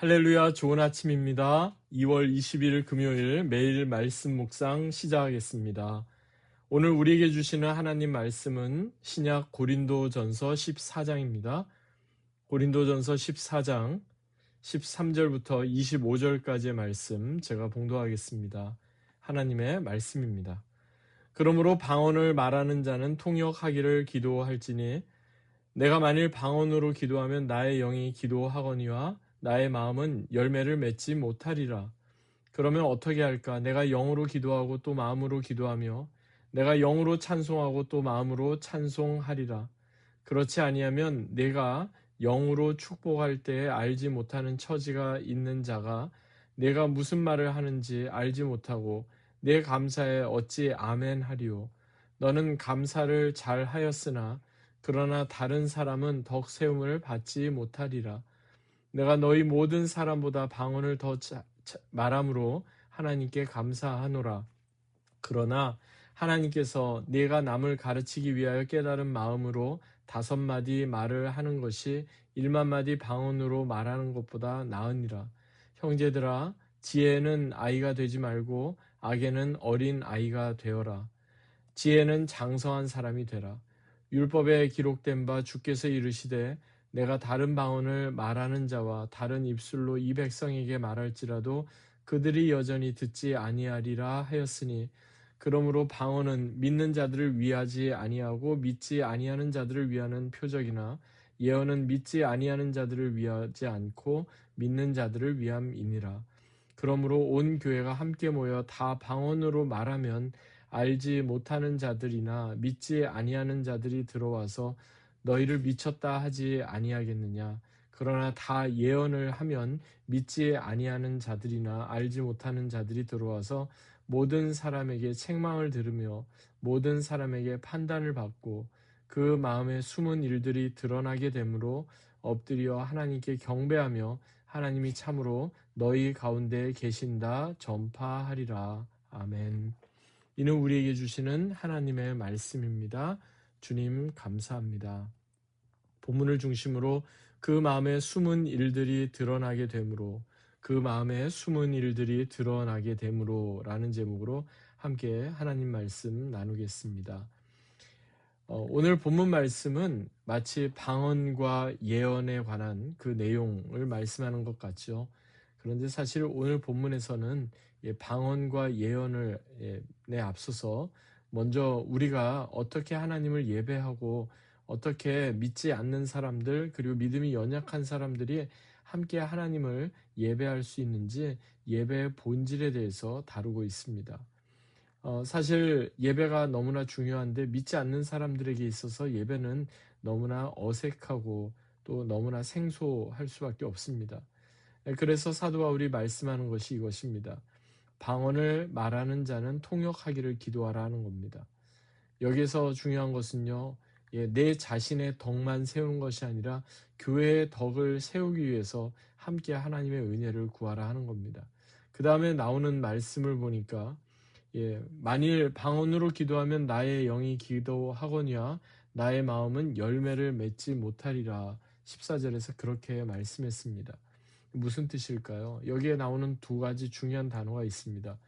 할렐루야, 좋은 아침입니다. 2월 20일 금요일 매일 말씀 묵상 시작하겠습니다. 오늘 우리에게 주시는 하나님 말씀은 신약 고린도전서 14장입니다. 고린도전서 14장 13절부터 25절까지의 말씀 제가 봉독하겠습니다. 하나님의 말씀입니다. 그러므로 방언을 말하는 자는 통역하기를 기도할지니 내가 만일 방언으로 기도하면 나의 영이 기도하거니와 나의 마음은 열매를 맺지 못하리라. 그러면 어떻게 할까? 내가 영으로 기도하고 또 마음으로 기도하며 내가 영으로 찬송하고 또 마음으로 찬송하리라. 그렇지 아니하면 내가 영으로 축복할 때에 알지 못하는 처지가 있는 자가 내가 무슨 말을 하는지 알지 못하고 내 감사에 어찌 아멘 하리요. 너는 감사를 잘 하였으나 그러나 다른 사람은 덕 세움을 받지 못하리라. 내가 너희 모든 사람보다 방언을 더 말함으로 하나님께 감사하노라. 그러나 하나님께서 내가 남을 가르치기 위하여 깨달은 마음으로 5마디 말을 하는 것이 1만 마디 방언으로 말하는 것보다 나으니라. 형제들아, 지혜는 아이가 되지 말고 악에는 어린 아이가 되어라. 지혜는 장성한 사람이 되라. 율법에 기록된 바 주께서 이르시되 내가 다른 방언을 말하는 자와 다른 입술로 이 백성에게 말할지라도 그들이 여전히 듣지 아니하리라 하였으니 그러므로 방언은 믿는 자들을 위하지 아니하고 믿지 아니하는 자들을 위하는 표적이나 예언은 믿지 아니하는 자들을 위하지 않고 믿는 자들을 위함이니라. 그러므로 온 교회가 함께 모여 다 방언으로 말하면 알지 못하는 자들이나 믿지 아니하는 자들이 들어와서 너희를 미쳤다 하지 아니하겠느냐. 그러나 다 예언을 하면 믿지 아니하는 자들이나 알지 못하는 자들이 들어와서 모든 사람에게 책망을 들으며 모든 사람에게 판단을 받고 그 마음에 숨은 일들이 드러나게 되므로 엎드려 하나님께 경배하며 하나님이 참으로 너희 가운데 계신다 전파하리라. 아멘. 이는 우리에게 주시는 하나님의 말씀입니다. 주님 감사합니다. 본문을 중심으로 그 마음에 숨은 일들이 드러나게 되므로 그 마음에 숨은 일들이 드러나게 되므로 라는 제목으로 함께 하나님 말씀 나누겠습니다. 오늘 본문 말씀은 마치 방언과 예언에 관한 그 내용을 말씀하는 것 같죠. 그런데 사실 오늘 본문에서는 방언과 예언을 앞서서 먼저 우리가 어떻게 하나님을 예배하고 어떻게 믿지 않는 사람들 그리고 믿음이 연약한 사람들이 함께 하나님을 예배할 수 있는지 예배의 본질에 대해서 다루고 있습니다. 사실 예배가 너무나 중요한데 믿지 않는 사람들에게 있어서 예배는 너무나 어색하고 또 너무나 생소할 수밖에 없습니다. 그래서 사도 바울이 말씀하는 것이 이것입니다. 방언을 말하는 자는 통역하기를 기도하라 하는 겁니다. 여기서 중요한 것은요, 내 자신의 덕만 세우는 것이 아니라 교회의 덕을 세우기 위해서 함께 하나님의 은혜를 구하라 하는 겁니다. 그 다음에 나오는 말씀을 보니까 만일 방언으로 기도하면 나의 영이 기도하거니와 나의 마음은 열매를 맺지 못하리라. 14절에서 그렇게 말씀했습니다. 무슨 뜻일까요? 여기에 나오는 2가지 중요한 단어가 있습니다.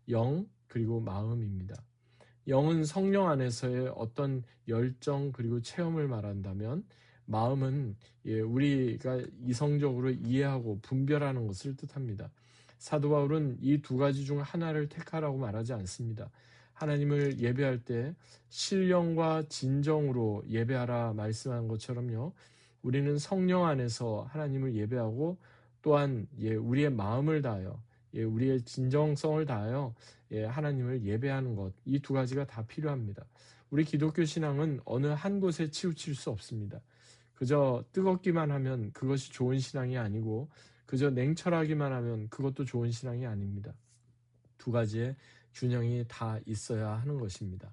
영 그리고 마음입니다. 영은 성령 안에서의 어떤 열정 그리고 체험을 말한다면 마음은 우리가 이성적으로 이해하고 분별하는 것을 뜻합니다. 사도 바울은 이 2가지 중 하나를 택하라고 말하지 않습니다. 하나님을 예배할 때 신령과 진정으로 예배하라 말씀한 것처럼요. 우리는 성령 안에서 하나님을 예배하고 또한 우리의 마음을 다하여 우리의 진정성을 다하여 하나님을 예배하는 것, 이 2가지가 다 필요합니다. 우리 기독교 신앙은 어느 한 곳에 치우칠 수 없습니다. 그저 뜨겁기만 하면 그것이 좋은 신앙이 아니고 그저 냉철하기만 하면 그것도 좋은 신앙이 아닙니다. 2가지의 균형이 다 있어야 하는 것입니다.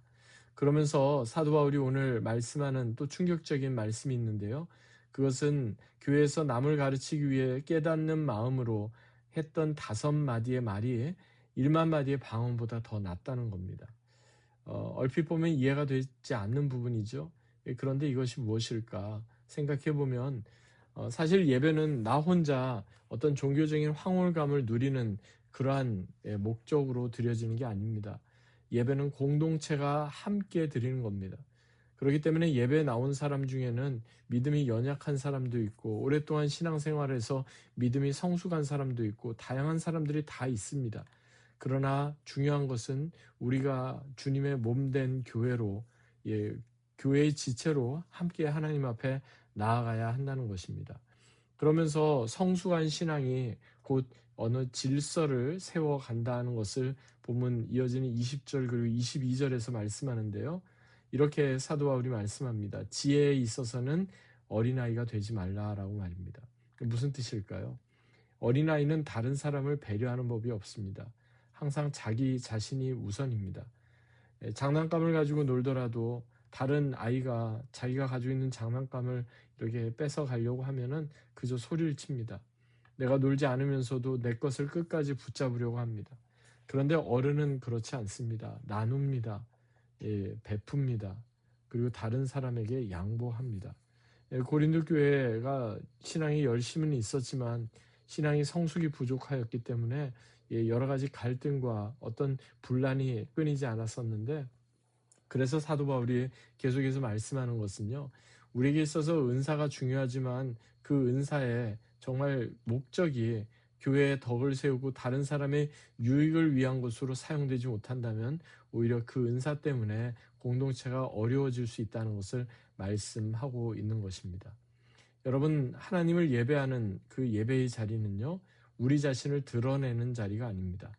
그러면서 사도 바울이 오늘 말씀하는 또 충격적인 말씀이 있는데요. 그것은 교회에서 남을 가르치기 위해 깨닫는 마음으로 했던 5마디의 말이 1만 마디의 방언보다 더 낫다는 겁니다. 얼핏 보면 이해가 되지 않는 부분이죠. 그런데 이것이 무엇일까 생각해 보면 사실 예배는 나 혼자 어떤 종교적인 황홀감을 누리는 그러한 목적으로 드려지는 게 아닙니다. 예배는 공동체가 함께 드리는 겁니다. 그렇기 때문에 예배에 나온 사람 중에는 믿음이 연약한 사람도 있고 오랫동안 신앙생활에서 믿음이 성숙한 사람도 있고 다양한 사람들이 다 있습니다. 그러나 중요한 것은 우리가 주님의 몸된 교회로, 교회의 지체로 함께 하나님 앞에 나아가야 한다는 것입니다. 그러면서 성숙한 신앙이 곧 어느 질서를 세워간다는 것을 본문 이어지는 20절 그리고 22절에서 말씀하는데요. 이렇게 사도 바울이 말씀합니다. 지혜에 있어서는 어린아이가 되지 말라라고 말입니다. 무슨 뜻일까요? 어린아이는 다른 사람을 배려하는 법이 없습니다. 항상 자기 자신이 우선입니다. 장난감을 가지고 놀더라도 다른 아이가 자기가 가지고 있는 장난감을 이렇게 뺏어 가려고 하면은 그저 소리를 칩니다. 내가 놀지 않으면서도 내 것을 끝까지 붙잡으려고 합니다. 그런데 어른은 그렇지 않습니다. 나눕니다. 베풉니다. 그리고 다른 사람에게 양보합니다. 고린도 교회가 신앙이 열심은 있었지만 신앙이 성숙이 부족하였기 때문에 여러 가지 갈등과 어떤 분란이 끊이지 않았었는데, 그래서 사도 바울이 계속해서 말씀하는 것은요, 우리에게 있어서 은사가 중요하지만 그 은사의 정말 목적이 교회의 덕을 세우고 다른 사람의 유익을 위한 것으로 사용되지 못한다면 오히려 그 은사 때문에 공동체가 어려워질 수 있다는 것을 말씀하고 있는 것입니다. 여러분, 하나님을 예배하는 그 예배의 자리는요, 우리 자신을 드러내는 자리가 아닙니다.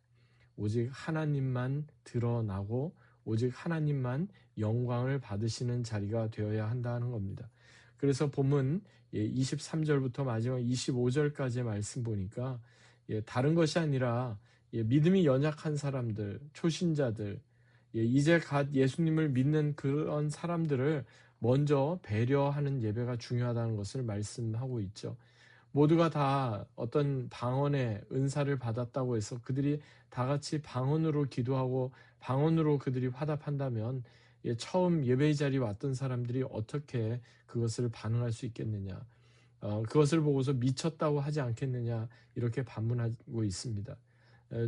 오직 하나님만 드러나고 오직 하나님만 영광을 받으시는 자리가 되어야 한다는 겁니다. 그래서 본문 23절부터 마지막 25절까지의 말씀 보니까 다른 것이 아니라 믿음이 연약한 사람들, 초신자들, 이제 갓 예수님을 믿는 그런 사람들을 먼저 배려하는 예배가 중요하다는 것을 말씀하고 있죠. 모두가 다 어떤 방언의 은사를 받았다고 해서 그들이 다 같이 방언으로 기도하고 방언으로 그들이 화답한다면 처음 예배의 자리에 왔던 사람들이 어떻게 그것을 반응할 수 있겠느냐, 그것을 보고서 미쳤다고 하지 않겠느냐, 이렇게 반문하고 있습니다.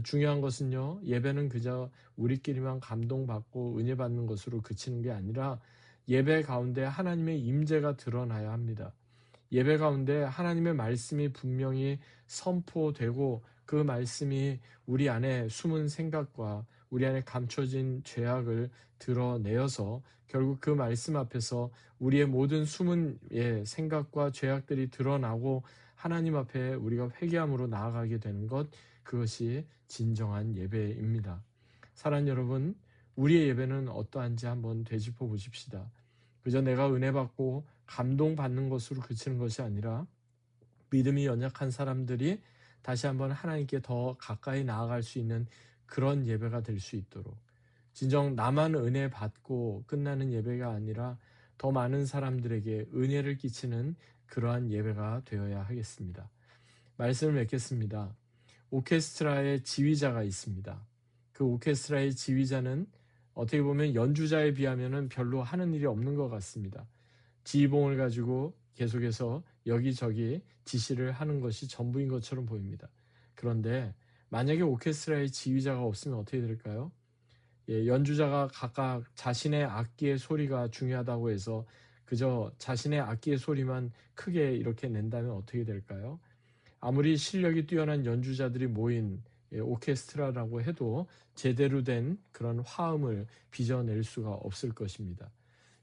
중요한 것은요, 예배는 그저 우리끼리만 감동받고 은혜 받는 것으로 그치는 게 아니라 예배 가운데 하나님의 임재가 드러나야 합니다. 예배 가운데 하나님의 말씀이 분명히 선포되고 그 말씀이 우리 안에 숨은 생각과 우리 안에 감춰진 죄악을 드러내어서 결국 그 말씀 앞에서 우리의 모든 숨은 생각과 죄악들이 드러나고 하나님 앞에 우리가 회개함으로 나아가게 되는 것, 그것이 진정한 예배입니다. 사랑하는 여러분, 우리의 예배는 어떠한지 한번 되짚어 보십시다. 그저 내가 은혜 받고 감동받는 것으로 그치는 것이 아니라 믿음이 연약한 사람들이 다시 한번 하나님께 더 가까이 나아갈 수 있는 그런 예배가 될 수 있도록, 진정 나만 은혜 받고 끝나는 예배가 아니라 더 많은 사람들에게 은혜를 끼치는 그러한 예배가 되어야 하겠습니다. 말씀을 맺겠습니다. 오케스트라의 지휘자가 있습니다. 그 오케스트라의 지휘자는 어떻게 보면 연주자에 비하면 별로 하는 일이 없는 것 같습니다. 지휘봉을 가지고 계속해서 여기저기 지시를 하는 것이 전부인 것처럼 보입니다. 그런데 만약에 오케스트라의 지휘자가 없으면 어떻게 될까요? 연주자가 각각 자신의 악기의 소리가 중요하다고 해서 그저 자신의 악기의 소리만 크게 이렇게 낸다면 어떻게 될까요? 아무리 실력이 뛰어난 연주자들이 모인 오케스트라라고 해도 제대로 된 그런 화음을 빚어낼 수가 없을 것입니다.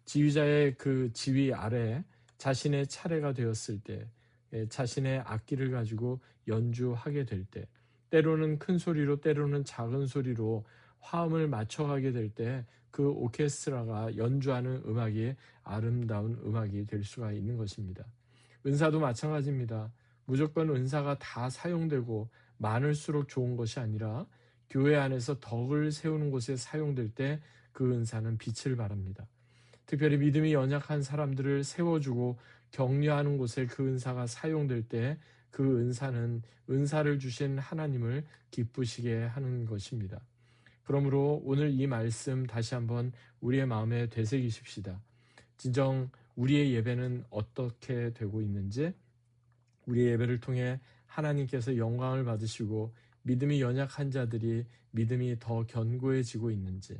지휘자의 그 지휘 아래 자신의 차례가 되었을 때, 자신의 악기를 가지고 연주하게 될 때, 때로는 큰 소리로 때로는 작은 소리로 화음을 맞춰가게 될 때 그 오케스트라가 연주하는 음악이 아름다운 음악이 될 수가 있는 것입니다. 은사도 마찬가지입니다. 무조건 은사가 다 사용되고 많을수록 좋은 것이 아니라 교회 안에서 덕을 세우는 곳에 사용될 때 그 은사는 빛을 발합니다. 특별히 믿음이 연약한 사람들을 세워주고 격려하는 곳에 그 은사가 사용될 때 그 은사는 은사를 주신 하나님을 기쁘시게 하는 것입니다. 그러므로 오늘 이 말씀 다시 한번 우리의 마음에 되새기십시다. 진정 우리의 예배는 어떻게 되고 있는지, 우리의 예배를 통해 하나님께서 영광을 받으시고 믿음이 연약한 자들이 믿음이 더 견고해지고 있는지,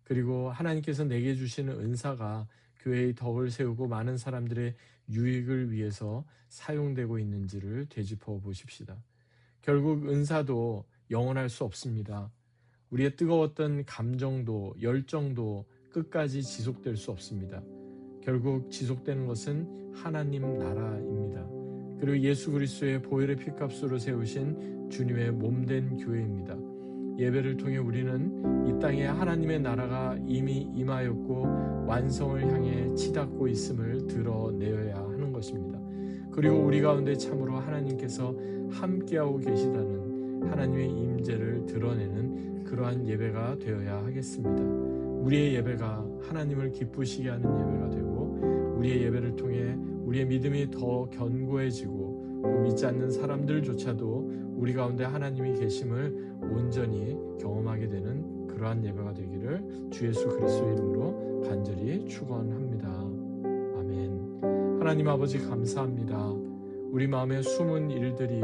그리고 하나님께서 내게 주시는 은사가 교회의 덕을 세우고 많은 사람들의 유익을 위해서 사용되고 있는지를 되짚어 보십시다. 결국 은사도 영원할 수 없습니다. 우리의 뜨거웠던 감정도 열정도 끝까지 지속될 수 없습니다. 결국 지속되는 것은 하나님 나라입니다. 그리고 예수 그리스도의 보혈의 피값으로 세우신 주님의 몸된 교회입니다. 예배를 통해 우리는 이 땅에 하나님의 나라가 이미 임하였고 완성을 향해 치닫고 있음을 드러내어야 하는 것입니다. 그리고 우리 가운데 참으로 하나님께서 함께하고 계시다는 하나님의 임재를 드러내는 그러한 예배가 되어야 하겠습니다. 우리의 예배가 하나님을 기쁘시게 하는 예배가 되고 우리의 예배를 통해 우리의 믿음이 더 견고해지고 또 믿지 않는 사람들조차도 우리 가운데 하나님이 계심을 온전히 경험하게 되는 그러한 예배가 되기를 주 예수 그리스도의 이름으로 간절히 축원합니다. 아멘. 하나님 아버지 감사합니다. 우리 마음에 숨은 일들이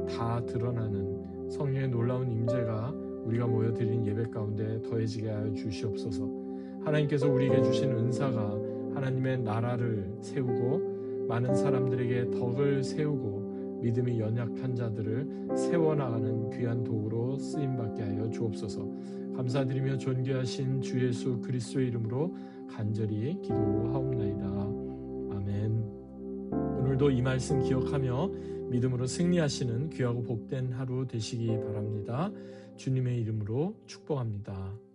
다 드러나는 성령의 놀라운 임재가 우리가 모여드린 예배 가운데 더해지게 하여 주시옵소서. 하나님께서 우리에게 주신 은사가 하나님의 나라를 세우고 많은 사람들에게 덕을 세우고 믿음이 연약한 자들을 세워나가는 귀한 도구로 쓰임받게 하여 주옵소서. 감사드리며 존귀하신 주 예수 그리스도의 이름으로 간절히 기도하옵나이다. 아멘. 오늘도 이 말씀 기억하며 믿음으로 승리하시는 귀하고 복된 하루 되시기 바랍니다. 주님의 이름으로 축복합니다.